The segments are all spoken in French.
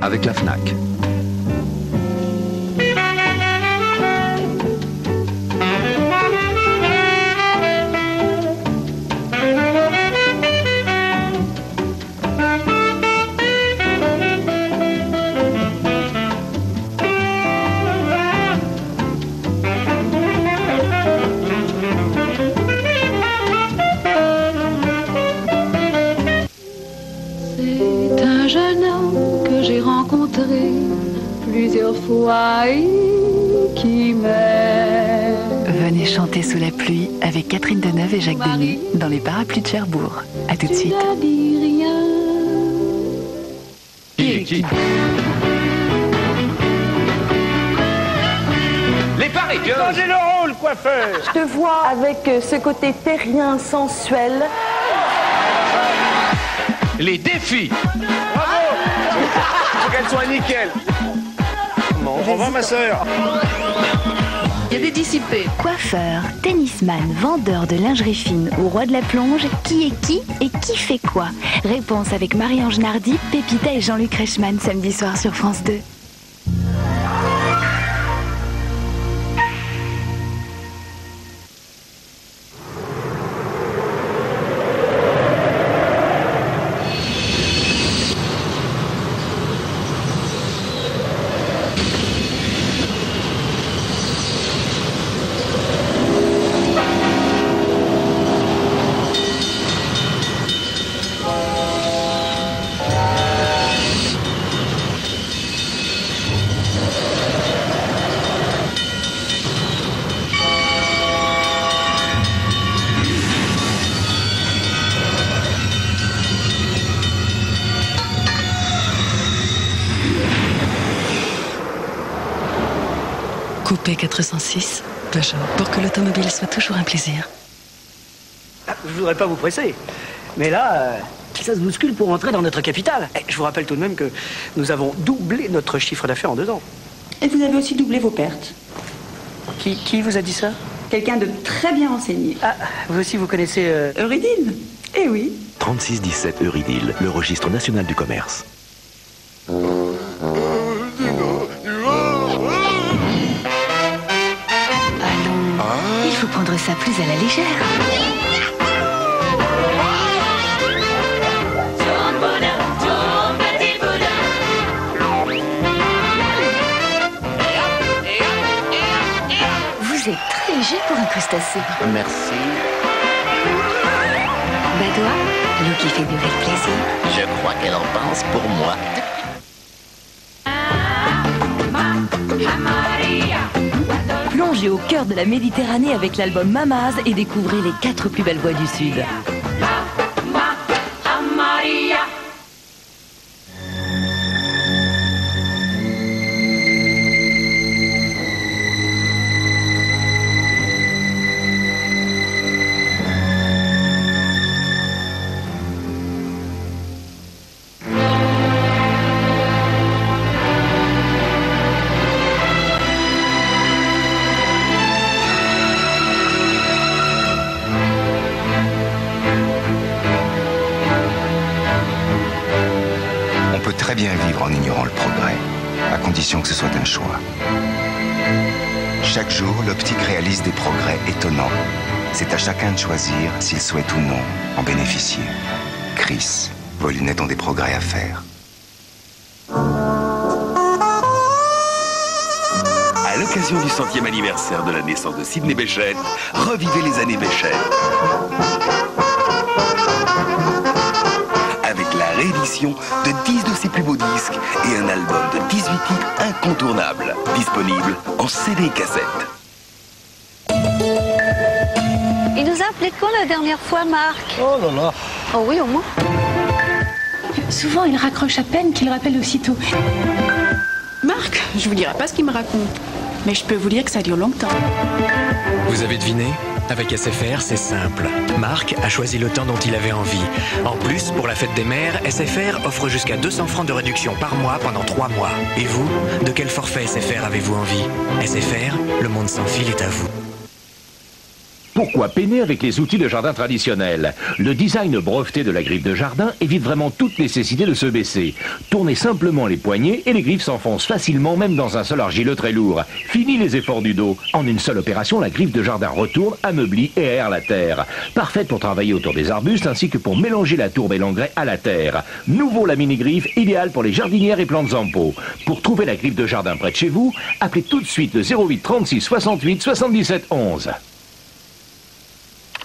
avec la Fnac. C'est un jeune homme que j'ai rencontré plusieurs fois et qui m'aime. Venez chanter sous la pluie avec Catherine Deneuve et Jacques Demy dans les parapluies de Cherbourg. A tout de suite. Tu n'as dit rien. Qui Les paris, Changez le rôle, coiffeur. Je te vois avec ce côté terrien, sensuel. les défis. Bravo. Faut qu'elle soit nickel. Bon, au revoir, ma sœur. Il y a des dissipés. Coiffeur, tennisman, vendeur de lingerie fine ou roi de la plonge, qui est qui et qui fait quoi? Réponse avec Marie-Ange Nardi, Pépita et Jean-Luc Reichmann samedi soir sur France 2. Coupé 406, Peugeot, pour que l'automobile soit toujours un plaisir. Je voudrais pas vous presser, mais là, ça se bouscule pour entrer dans notre capitale. Et je vous rappelle tout de même que nous avons doublé notre chiffre d'affaires en 2 ans. Et vous avez aussi doublé vos pertes. Qui vous a dit ça? Quelqu'un de très bien renseigné. Ah, vous aussi vous connaissez... Eurydice. Eh oui. 3617 Eurydice, le registre national du commerce. Il faut prendre ça plus à la légère. Vous êtes très léger pour un crustacé. Merci. Badois, l'eau qui fait durer le plaisir. Je crois qu'elle en pense pour moi. Plongez au cœur de la Méditerranée avec l'album Mamaz et découvrez les 4 plus belles voix du Sud. On peut très bien vivre en ignorant le progrès, à condition que ce soit un choix. Chaque jour, l'optique réalise des progrès étonnants. C'est à chacun de choisir s'il souhaite ou non en bénéficier. Chris, vos lunettes ont des progrès à faire. À l'occasion du 100e anniversaire de la naissance de Sidney Bechet, revivez les années Bechet. Avec la réédition de 10 de ses plus beaux disques et un album de 18 titres incontournables, disponible en CD et cassette. Il nous a appelé quand la dernière fois, Marc? Oh là là. Oh oui, au moins. Souvent, il raccroche à peine qu'il rappelle aussitôt. Marc, je vous dirai pas ce qu'il me raconte, mais je peux vous dire que ça dure longtemps. Vous avez deviné? Avec SFR, c'est simple. Marc a choisi le temps dont il avait envie. En plus, pour la fête des mères, SFR offre jusqu'à 200 francs de réduction par mois pendant 3 mois. Et vous, de quel forfait SFR avez-vous envie? SFR, le monde sans fil est à vous. Pourquoi peiner avec les outils de jardin traditionnels? Le design breveté de la griffe de jardin évite vraiment toute nécessité de se baisser. Tournez simplement les poignets et les griffes s'enfoncent facilement même dans un sol argileux très lourd. Fini les efforts du dos. En une seule opération, la griffe de jardin retourne, ameublit et aère la terre. Parfaite pour travailler autour des arbustes ainsi que pour mélanger la tourbe et l'engrais à la terre. Nouveau la mini-griffe, idéale pour les jardinières et plantes en pot. Pour trouver la griffe de jardin près de chez vous, appelez tout de suite le 08 36 68 77 11.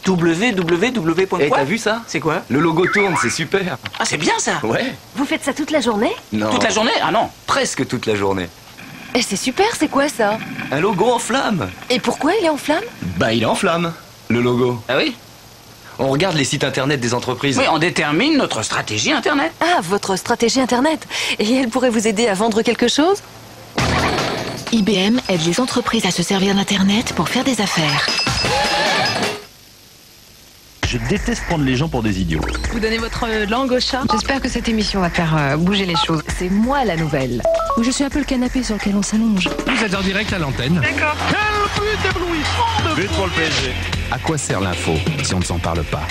www.quoi? Eh, t'as vu ça? C'est quoi? Le logo tourne, c'est super. Ah, c'est bien ça. Ouais. Vous faites ça toute la journée? Non. Toute la journée? Ah non. Presque toute la journée. Et c'est super, c'est quoi ça? Un logo en flamme. Et pourquoi il est en flamme? Bah, il est en flamme, le logo. Ah oui? On regarde les sites internet des entreprises. Oui, on détermine notre stratégie internet. Ah, votre stratégie internet. Et elle pourrait vous aider à vendre quelque chose? IBM aide les entreprises à se servir d'internet pour faire des affaires. Je déteste prendre les gens pour des idiots. Vous donnez votre langue au chat? J'espère que cette émission va faire bouger les choses. C'est moi la nouvelle. Ou je suis un peu le canapé sur lequel on s'allonge. Vous êtes en direct à l'antenne. D'accord. Quel but éblouissant de But pour le PSG. À quoi sert l'info si on ne s'en parle pas?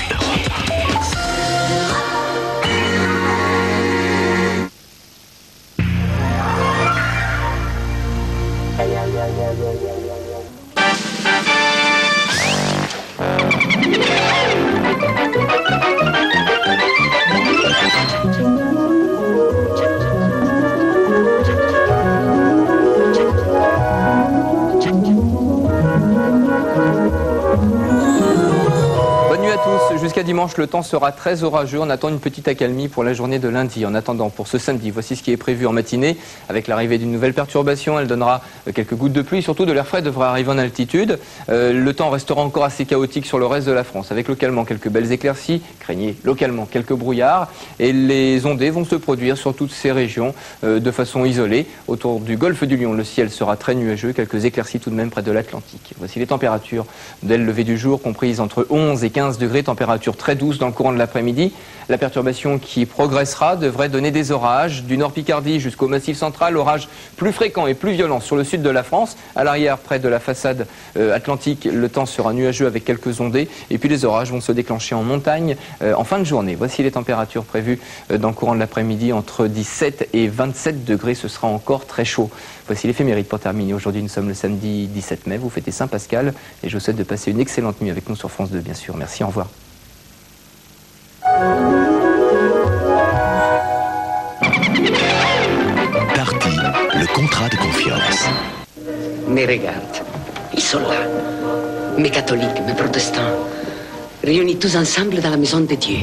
Jusqu'à dimanche, le temps sera très orageux. On attend une petite accalmie pour la journée de lundi. En attendant, pour ce samedi, voici ce qui est prévu en matinée. Avec l'arrivée d'une nouvelle perturbation, elle donnera quelques gouttes de pluie. Surtout, de l'air frais devrait arriver en altitude. Le temps restera encore assez chaotique sur le reste de la France, avec localement quelques belles éclaircies. Craignez localement quelques brouillards. Et les ondées vont se produire sur toutes ces régions de façon isolée. Autour du golfe du Lion, le ciel sera très nuageux. Quelques éclaircies tout de même près de l'Atlantique. Voici les températures dès le lever du jour, comprises entre 11 et 15 degrés. Température très douce dans le courant de l'après-midi. La perturbation qui progressera devrait donner des orages du nord Picardie jusqu'au Massif central, orages plus fréquents et plus violents sur le sud de la France. À l'arrière, près de la façade atlantique, le temps sera nuageux avec quelques ondées et puis les orages vont se déclencher en montagne en fin de journée. Voici les températures prévues dans le courant de l'après-midi, entre 17 et 27 degrés. Ce sera encore très chaud. Voici l'éphéméride pour terminer. Aujourd'hui, nous sommes le samedi 17 mai. Vous fêtez Saint-Pascal et je vous souhaite de passer une excellente nuit avec nous sur France 2, bien sûr. Merci, au revoir. Darty, le contrat de confiance. Mais regarde, ils sont là. Mes catholiques, mes protestants, réunis tous ensemble dans la maison de Dieu.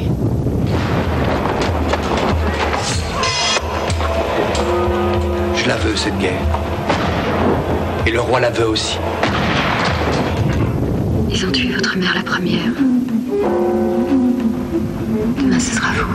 Je la veux, cette guerre. Et le roi la veut aussi. Ils ont tué votre mère la première. Demain, ce sera vous.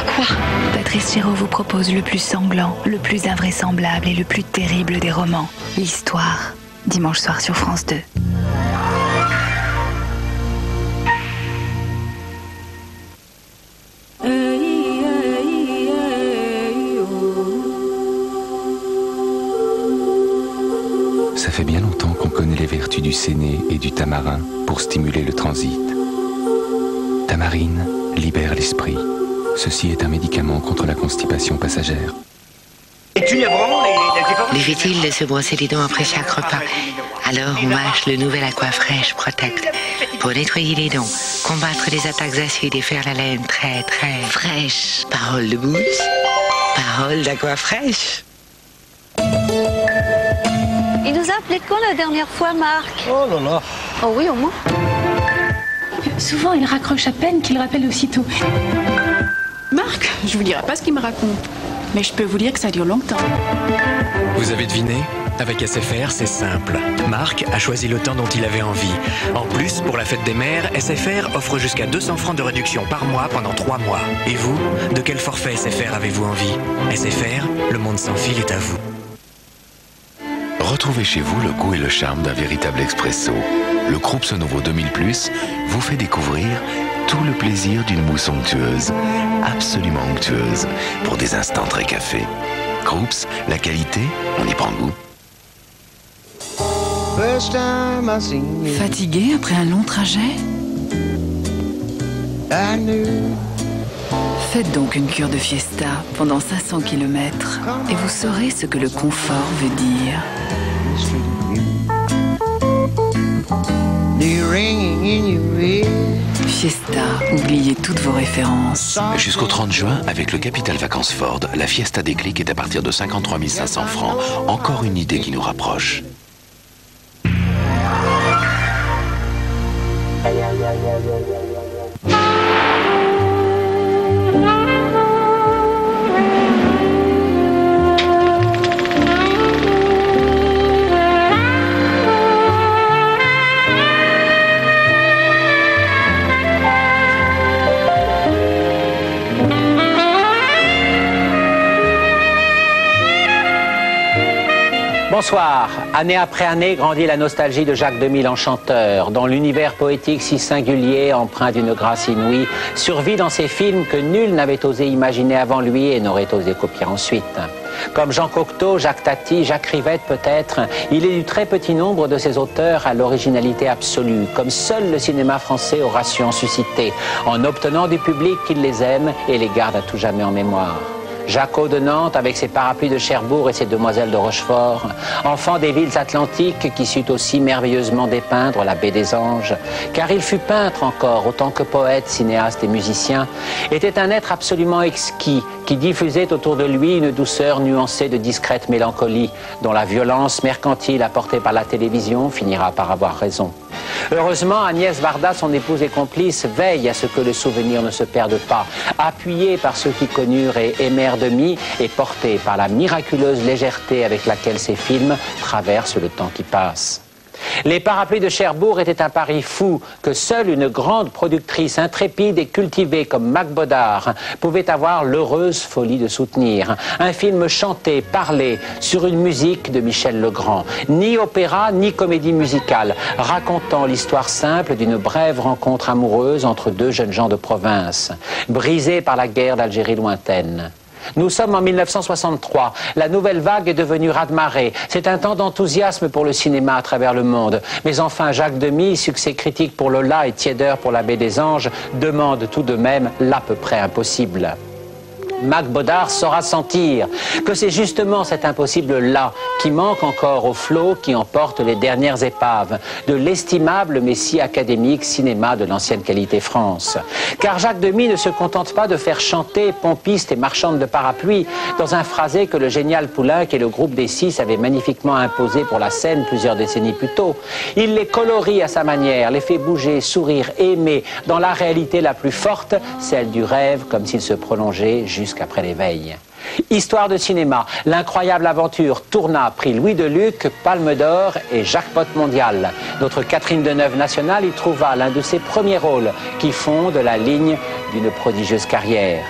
Pourquoi Patrice Chéreau vous propose le plus sanglant, le plus invraisemblable et le plus terrible des romans. L'histoire. Dimanche soir sur France 2. Ça fait bien longtemps qu'on connaît les vertus du séné et du tamarin pour stimuler le transit. Tamarine libère l'esprit. Ceci est un médicament contre la constipation passagère. Et tu y as vraiment Il est utile de se brosser les dents après chaque repas. Alors on mâche le nouvel Aquafresh Protect pour nettoyer les dents, combattre les attaques acides et faire la laine très très fraîche. Parole de Boots, parole d'Aquafresh. Il nous a appelé quand la dernière fois, Marc? Oh là là. Oh oui, au moins. Souvent, il raccroche à peine qu'il rappelle aussitôt. Marc, je vous dirai pas ce qu'il me raconte, mais je peux vous dire que ça dure longtemps. Vous avez deviné? Avec SFR, c'est simple. Marc a choisi le temps dont il avait envie. En plus, pour la fête des mères, SFR offre jusqu'à 200 francs de réduction par mois pendant 3 mois. Et vous, de quel forfait SFR avez-vous envie? SFR, le monde sans fil est à vous. Retrouvez chez vous le goût et le charme d'un véritable expresso. Le Groupe Sonovo 2000+ vous fait découvrir tout le plaisir d'une mousse onctueuse, absolument onctueuse, pour des instants très café. Krups, la qualité, on y prend goût. Fatigué après un long trajet? Faites donc une cure de Fiesta pendant 500 km et vous saurez ce que le confort veut dire. Fiesta, oubliez toutes vos références. Jusqu'au 30 juin, avec le Capital Vacances Ford, la Fiesta Déclic est à partir de 53 500 francs. Encore une idée qui nous rapproche. Bonsoir. Année après année grandit la nostalgie de Jacques Demy l'Enchanteur, dont l'univers poétique si singulier, empreint d'une grâce inouïe, survit dans ces films que nul n'avait osé imaginer avant lui et n'aurait osé copier ensuite. Comme Jean Cocteau, Jacques Tati, Jacques Rivette peut-être, il est du très petit nombre de ces auteurs à l'originalité absolue, comme seul le cinéma français aura su en susciter, en obtenant du public qu'il les aime et les garde à tout jamais en mémoire. Jacot de Nantes avec ses parapluies de Cherbourg et ses demoiselles de Rochefort, enfant des villes atlantiques qui sut aussi merveilleusement dépeindre la baie des Anges, car il fut peintre encore autant que poète, cinéaste et musicien, était un être absolument exquis qui diffusait autour de lui une douceur nuancée de discrète mélancolie dont la violence mercantile apportée par la télévision finira par avoir raison. Heureusement, Agnès Varda, son épouse et complice, veille à ce que le souvenir ne se perde pas, appuyée par ceux qui connurent et aimèrent Demy et portée par la miraculeuse légèreté avec laquelle ces films traversent le temps qui passe. Les parapluies de Cherbourg étaient un pari fou que seule une grande productrice intrépide et cultivée comme Mac Bodard pouvait avoir l'heureuse folie de soutenir. Un film chanté, parlé, sur une musique de Michel Legrand. Ni opéra, ni comédie musicale, racontant l'histoire simple d'une brève rencontre amoureuse entre deux jeunes gens de province, brisés par la guerre d'Algérie lointaine. Nous sommes en 1963. La nouvelle vague est devenue raz-de-marée. C'est un temps d'enthousiasme pour le cinéma à travers le monde. Mais enfin, Jacques Demy, succès critique pour Lola et tiédeur pour La Baie des Anges, demande tout de même l'à peu près impossible. Mac Bodard saura sentir que c'est justement cet impossible-là qui manque encore au flot qui emporte les dernières épaves de l'estimable mais si académique cinéma de l'ancienne qualité France. Car Jacques Demy ne se contente pas de faire chanter pompistes et marchandes de parapluies dans un phrasé que le génial Poulenc et le groupe des Six avaient magnifiquement imposé pour la scène plusieurs décennies plus tôt. Il les colorie à sa manière, les fait bouger, sourire, aimer dans la réalité la plus forte, celle du rêve comme s'il se prolongeait jusqu'après l'éveil. Histoire de cinéma, l'incroyable aventure tourna, prix Louis Deluc, Palme d'Or et jackpot mondial. Notre Catherine Deneuve nationale y trouva l'un de ses premiers rôles qui fondent la ligne d'une prodigieuse carrière.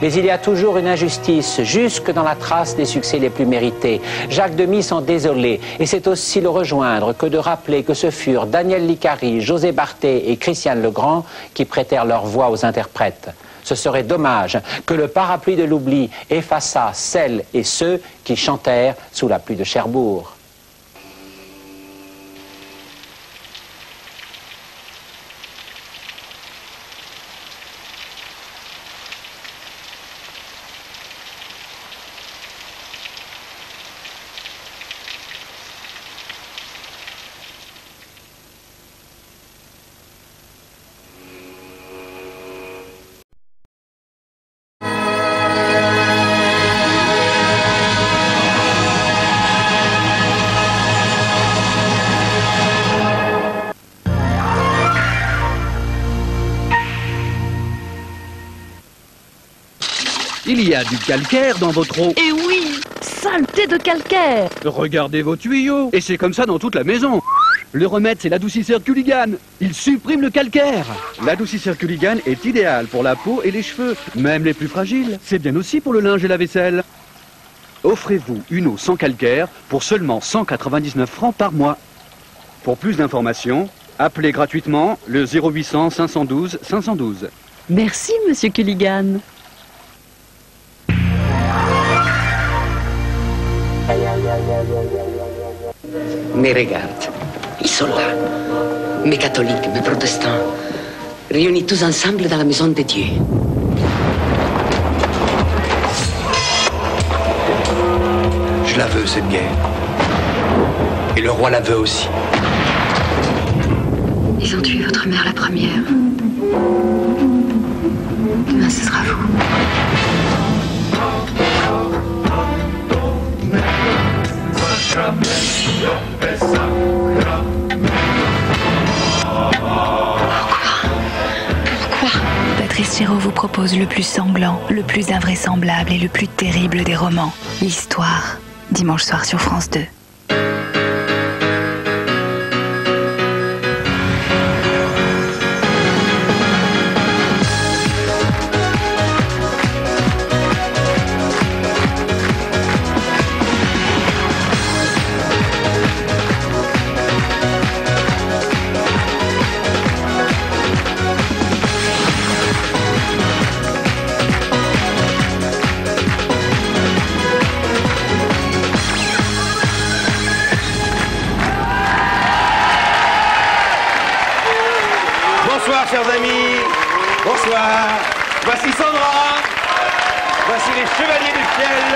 Mais il y a toujours une injustice, jusque dans la trace des succès les plus mérités. Jacques Demy s'en désolait, et c'est aussi le rejoindre que de rappeler que ce furent Daniel Licari, José Barthé et Christiane Legrand qui prêtèrent leur voix aux interprètes. Ce serait dommage que le parapluie de l'oubli effaçât celles et ceux qui chantèrent sous la pluie de Cherbourg. Il y a du calcaire dans votre eau. Et oui, saleté de calcaire. Regardez vos tuyaux. Et c'est comme ça dans toute la maison. Le remède, c'est l'adoucisseur Culligan. Il supprime le calcaire. L'adoucisseur Culligan est idéal pour la peau et les cheveux, même les plus fragiles. C'est bien aussi pour le linge et la vaisselle. Offrez-vous une eau sans calcaire pour seulement 199 francs par mois. Pour plus d'informations, Appelez gratuitement le 0800 512 512. Merci, monsieur Culligan. Mais regarde, ils sont là. Mes catholiques, mes protestants, réunis tous ensemble dans la maison de Dieu. Je la veux, cette guerre. Et le roi la veut aussi. Ils ont tué votre mère la première. Demain, ce sera vous. Patrice Chéreau vous propose le plus sanglant, le plus invraisemblable et le plus terrible des romans. L'histoire, dimanche soir sur France 2. Bonsoir, chers amis. Bonsoir. Voici Sandra. Voici les Chevaliers du Ciel.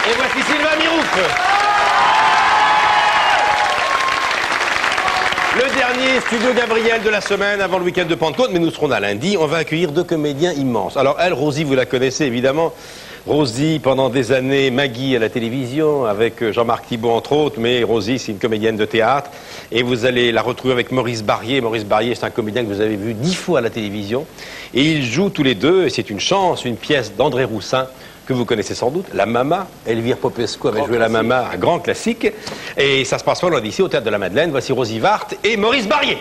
Et voici Sylvain Mirouf. Le dernier Studio Gabriel de la semaine avant le week-end de Pentecôte, mais nous serons là lundi. On va accueillir deux comédiens immenses. Alors elle, Rosie, vous la connaissez évidemment. Rosie, pendant des années, Maggie à la télévision, avec Jean-Marc Thibault entre autres, mais Rosie, c'est une comédienne de théâtre. Et vous allez la retrouver avec Maurice Barrier. Maurice Barrier, c'est un comédien que vous avez vu 10 fois à la télévision. Et ils jouent tous les deux, et c'est une chance, une pièce d'André Roussin, que vous connaissez sans doute, La Mama. Elvire Popescu avait joué La Mama, un grand classique. Et ça se passe pas loin d'ici, au Théâtre de la Madeleine. Voici Rosie Vart et Maurice Barrier.